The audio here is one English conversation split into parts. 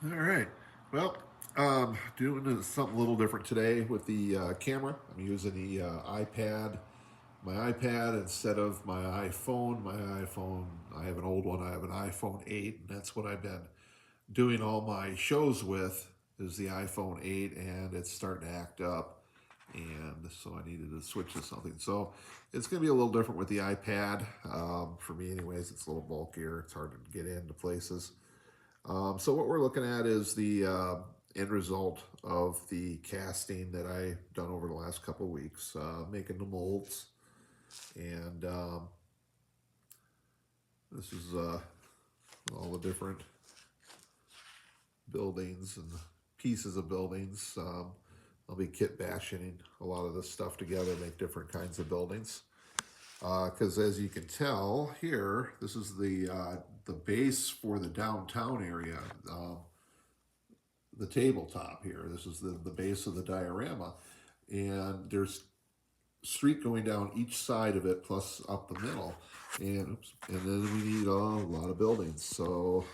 All right. Well, doing something a little different today with the camera. I'm using the my iPad instead of my iPhone. My iPhone, I have an old one. I have an iPhone 8, and that's what I've been doing all my shows with is the iPhone 8, and it's starting to act up. And so I needed to switch to something. So it's going to be a little different with the iPad. For me, anyways, it's a little bulkier. It's hard to get into places. So what we're looking at is the end result of the casting that I've done over the last couple of weeks, making the molds. And this is all the different buildings and pieces of buildings. I'll be kit bashing a lot of this stuff together, make different kinds of buildings. Because as you can tell here, this is the base for the downtown area. The tabletop here. This is the base of the diorama. And there's street going down each side of it plus up the middle. And then we need a lot of buildings. So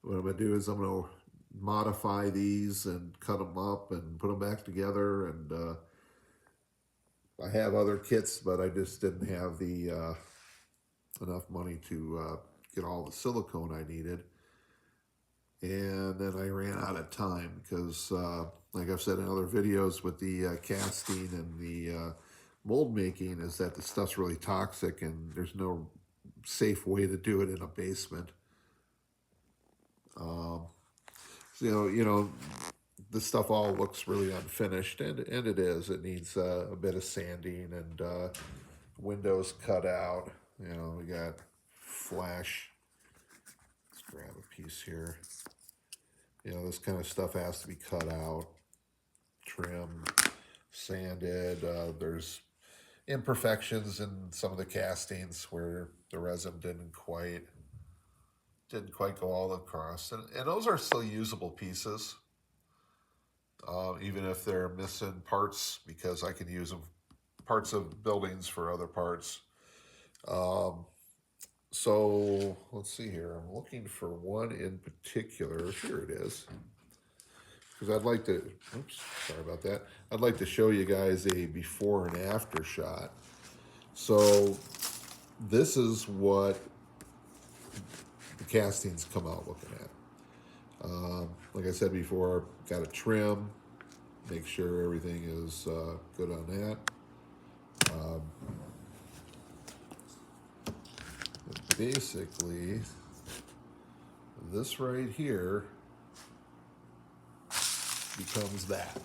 what I'm going to do is I'm going to modify these and cut them up and put them back together. And I have other kits, but I just didn't have the enough money to get all the silicone I needed. And then I ran out of time because, like I've said in other videos with the casting and the mold making, is that the stuff's really toxic and there's no safe way to do it in a basement. So, this stuff all looks really unfinished, and it is. It needs a bit of sanding and windows cut out. We got flash. Let's grab a piece here. This kind of stuff has to be cut out, trimmed, sanded. There's imperfections in some of the castings where the resin didn't quite go all across, and those are still usable pieces, even if they're missing parts, because I can use them parts of buildings for other parts. So let's see here. I'm looking for one in particular. Here it is. Because I'd like to, oops, sorry about that. I'd like to show you guys a before and after shot. So this is what the castings come out looking at. Like I said before, got a trim, make sure everything is good on that. Basically, this right here becomes that.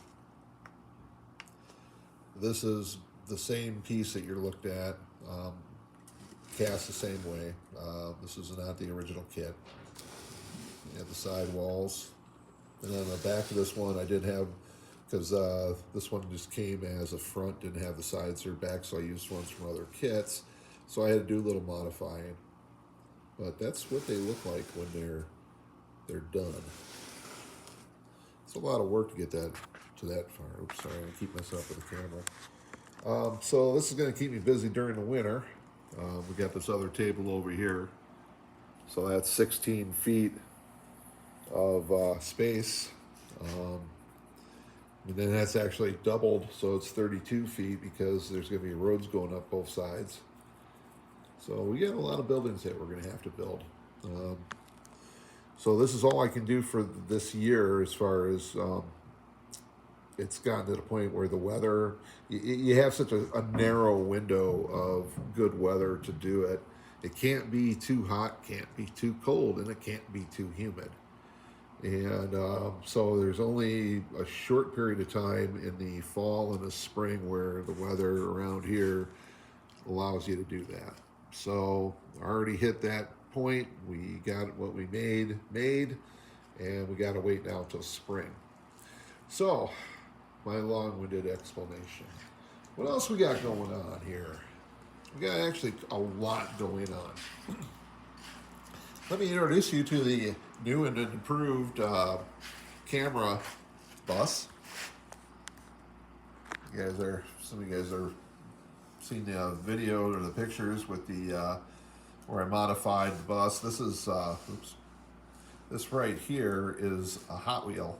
This is the same piece that you're looked at, cast the same way. This is not the original kit. You have the side walls. And on the back of this one, I did have, because this one just came as a front, didn't have the sides or back, so I used ones from other kits. So I had to do a little modifying. But that's what they look like when they're done. It's a lot of work to get that to that far. Oops, sorry, I keep myself with the camera. So this is going to keep me busy during the winter. We got this other table over here. So that's 16 feet of space. And then that's actually doubled, so it's 32 feet because there's going to be roads going up both sides. So we got a lot of buildings that we're going to have to build. So this is all I can do for this year as far as it's gotten to the point where the weather, you have such a narrow window of good weather to do it. It can't be too hot, can't be too cold, and it can't be too humid. And so there's only a short period of time in the fall and the spring where the weather around here allows you to do that. So I already hit that point. We got what we made, and we got to wait now till spring. So, my long-winded explanation. What else we got going on here? We got actually a lot going on. Let me introduce you to the new and improved camera bus. Some of you guys are seen the video or the pictures with the where I modified the bus. This is This right here is a Hot Wheel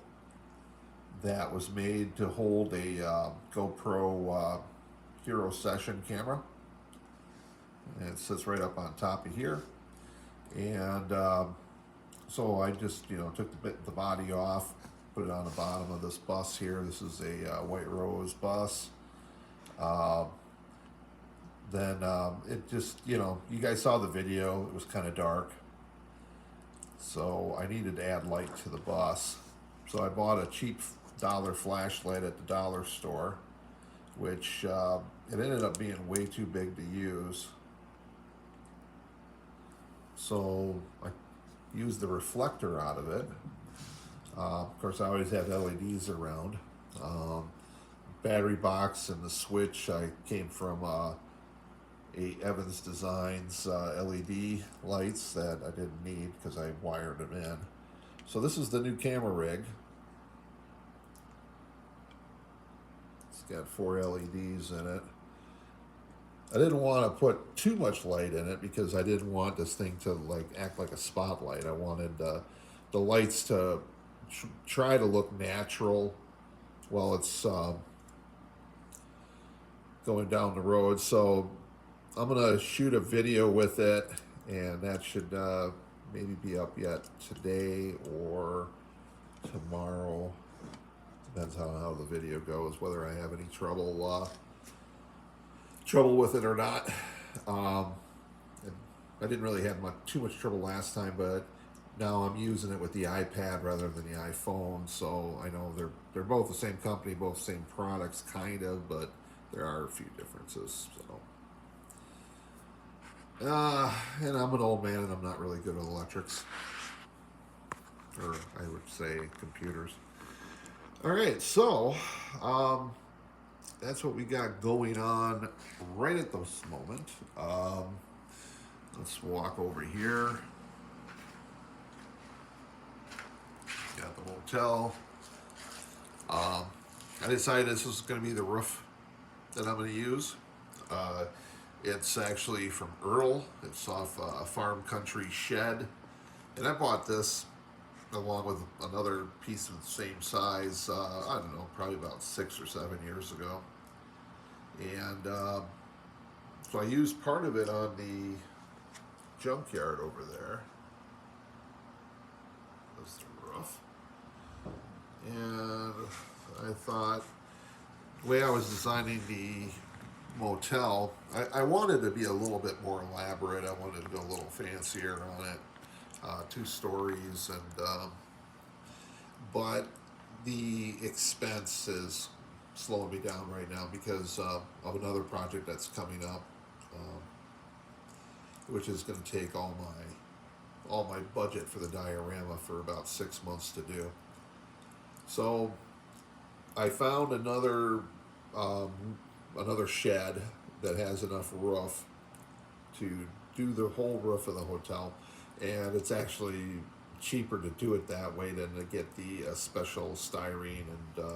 that was made to hold a GoPro Hero Session camera. And it sits right up on top of here. And so I just, took the body off, put it on the bottom of this bus here. This is a White Rose bus. Then it just, you guys saw the video. It was kind of dark. So I needed to add light to the bus. So I bought a cheap dollar flashlight at the dollar store, which it ended up being way too big to use. So I used the reflector out of it. Of course, I always have LEDs around. Battery box and the switch came from a Evans Designs LED lights that I didn't need because I wired them in. So this is the new camera rig. It's got 4 LEDs in it. I didn't want to put too much light in it because I didn't want this thing to act like a spotlight. I wanted the lights to try to look natural while it's going down the road. So I'm gonna shoot a video with it, and that should maybe be up yet today or tomorrow. Depends on how the video goes, whether I have any trouble with it or not. I didn't really have too much trouble last time, but now I'm using it with the iPad rather than the iPhone. So I know they're both the same company, both same products, kind of, but there are a few differences. So. And I'm an old man and I'm not really good at electrics. Or I would say computers. Alright, so that's what we got going on right at this moment. Let's walk over here. Got the motel. I decided this was going to be the roof that I'm going to use. It's actually from Earl. It's off a Farm Country Shed. And I bought this along with another piece of the same size, I don't know, probably about 6 or 7 years ago. And so I used part of it on the junkyard over there. That's the roof. And I thought, the way I was designing the motel, I wanted to be a little bit more elaborate. I wanted to go a little fancier on it. 2 stories, and but the expense is slowing me down right now because of another project that's coming up, which is going to take all my budget for the diorama for about 6 months to do. So I found another shed that has enough roof to do the whole roof of the hotel, and it's actually cheaper to do it that way than to get the special styrene and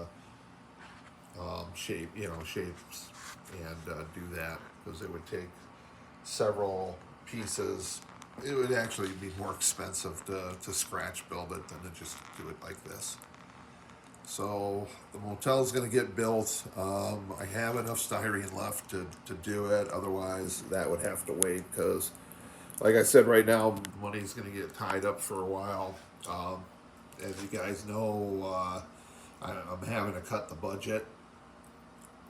shapes and do that, because it would take several pieces. It would actually be more expensive to scratch build it than to just do it like this. So the motel is going to get built. I have enough styrene left to do it. Otherwise, that would have to wait because, like I said, right now, money's going to get tied up for a while. As you guys know, I'm having to cut the budget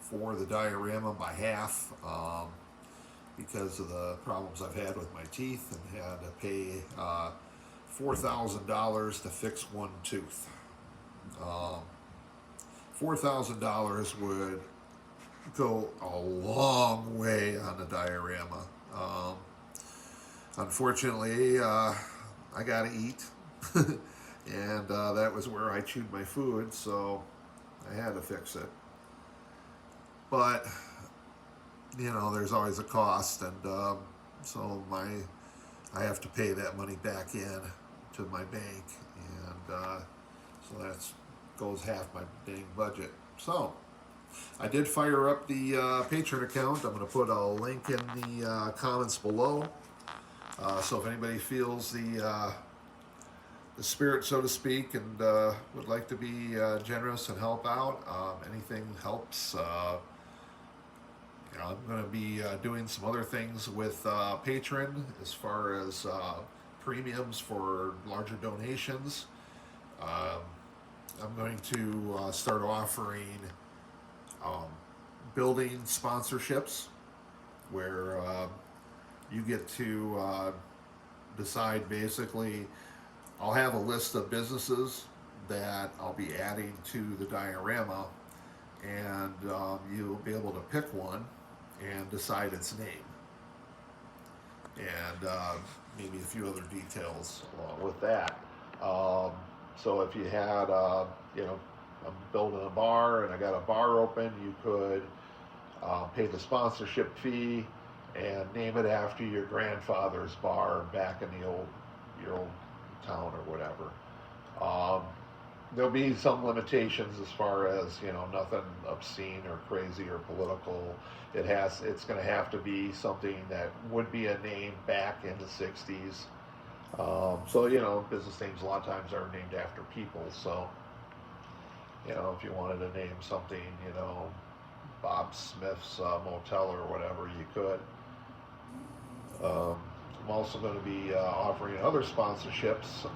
for the diorama by half because of the problems I've had with my teeth, and had to pay $4,000 to fix one tooth. $4,000 would go a long way on the diorama. Unfortunately, I gotta eat, and that was where I chewed my food, so I had to fix it. But there's always a cost, and so I have to pay that money back in to my bank, and so that's goes half my dang budget. So I did fire up the Patreon account. I'm going to put a link in the comments below. So if anybody feels the the spirit, so to speak, and would like to be generous and help out. Anything helps. I'm going to be doing some other things with Patron as far as premiums for larger donations. Um, I'm going to start offering um, building sponsorships where you get to decide basically. I'll have a list of businesses that I'll be adding to the diorama, and you'll be able to pick one and decide its name, and maybe a few other details with that. Um, so if you had, I'm building a bar and I got a bar open, you could pay the sponsorship fee and name it after your grandfather's bar back in your old town or whatever. Um, there'll be some limitations as far as nothing obscene or crazy or political. It's going to have to be something that would be a name back in the '60s. So business names a lot of times are named after people. So if you wanted to name something, Bob Smith's Motel or whatever, you could. I'm also going to be offering other sponsorships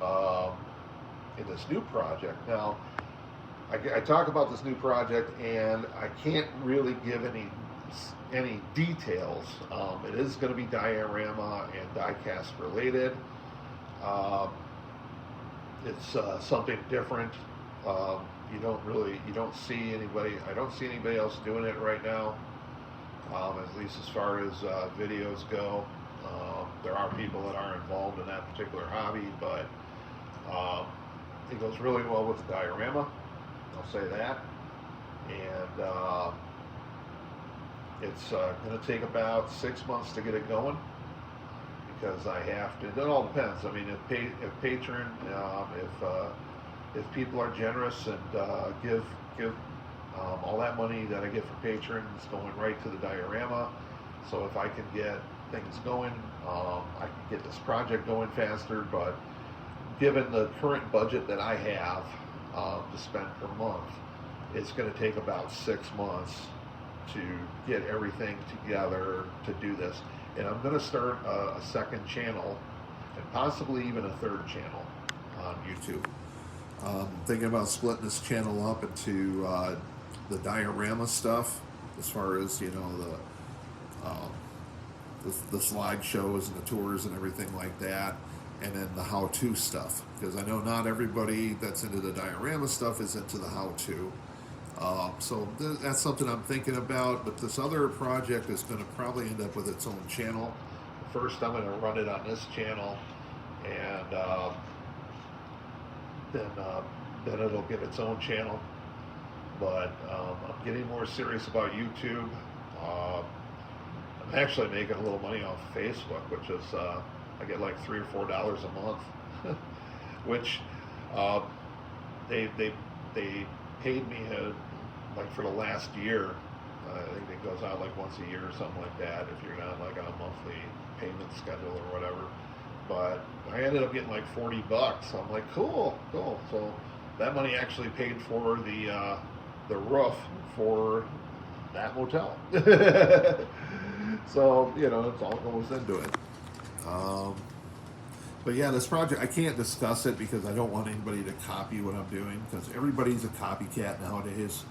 in this new project. Now, I talk about this new project, and I can't really give any details. It is going to be diorama and diecast related. It's something different. You don't see anybody. I don't see anybody else doing it right now. At least as far as videos go. There are people that are involved in that particular hobby, but it goes really well with the diorama. I'll say that. And it's going to take about 6 months to get it going because I have to. It all depends. I mean, if Patron, if people are generous and give all that money that I get from Patron is going right to the diorama. So if I can get things going, I can get this project going faster. But given the current budget that I have to spend per month, it's going to take about 6 months to get everything together to do this. And I'm going to start a second channel and possibly even a third channel on YouTube. Thinking about splitting this channel up into the diorama stuff, as far as the slideshows and the tours and everything like that, and then the how-to stuff, because I know not everybody that's into the diorama stuff is into the how-to. So that's something I'm thinking about. But this other project is going to probably end up with its own channel. First, I'm going to run it on this channel, and then it'll get its own channel. But I'm getting more serious about YouTube. I'm actually making a little money off Facebook, which is I get like $3 or $4 a month, which they paid me like for the last year. I think it goes out like once a year or something like that if you're not like on a monthly payment schedule or whatever. But I ended up getting like $40. I'm like, cool. So that money actually paid for the roof for that motel. So it's all goes into it. But yeah, this project, I can't discuss it because I don't want anybody to copy what I'm doing, because everybody's a copycat nowadays.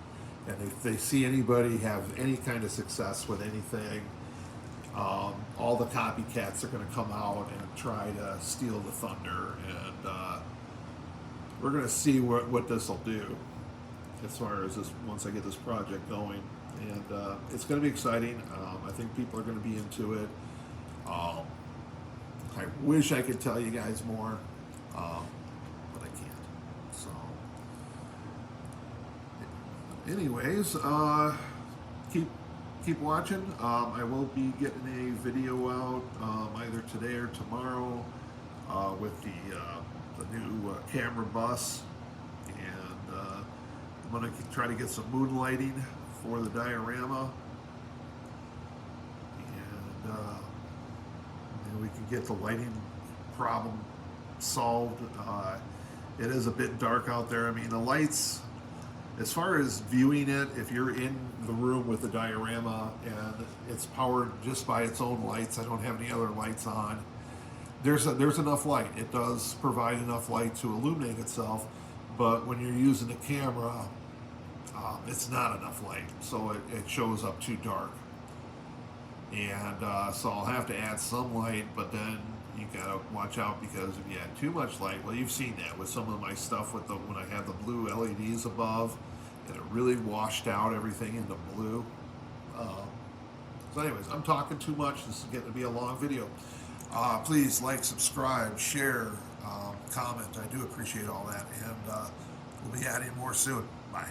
And if they see anybody have any kind of success with anything, all the copycats are going to come out and try to steal the thunder. And we're going to see what this will do as far as this, once I get this project going. And it's going to be exciting. I think people are going to be into it. I wish I could tell you guys more, but I can't. So, anyways, keep watching. I will be getting a video out either today or tomorrow with the new camera bus, and I'm going to try to get some moonlighting for the diorama, and we can get the lighting problem solved. It is a bit dark out there. I mean, the lights, as far as viewing it, if you're in the room with the diorama and it's powered just by its own lights, I don't have any other lights on. There's enough light. It does provide enough light to illuminate itself, but when you're using a camera, it's not enough light, so it shows up too dark. And so I'll have to add some light, but then you gotta watch out, because if you add too much light, well, you've seen that with some of my stuff with when I had the blue LEDs above, and it really washed out everything into blue. So anyways, I'm talking too much. This is getting to be a long video. Please like, subscribe, share, comment. I do appreciate all that, and we'll be adding more soon. Bye.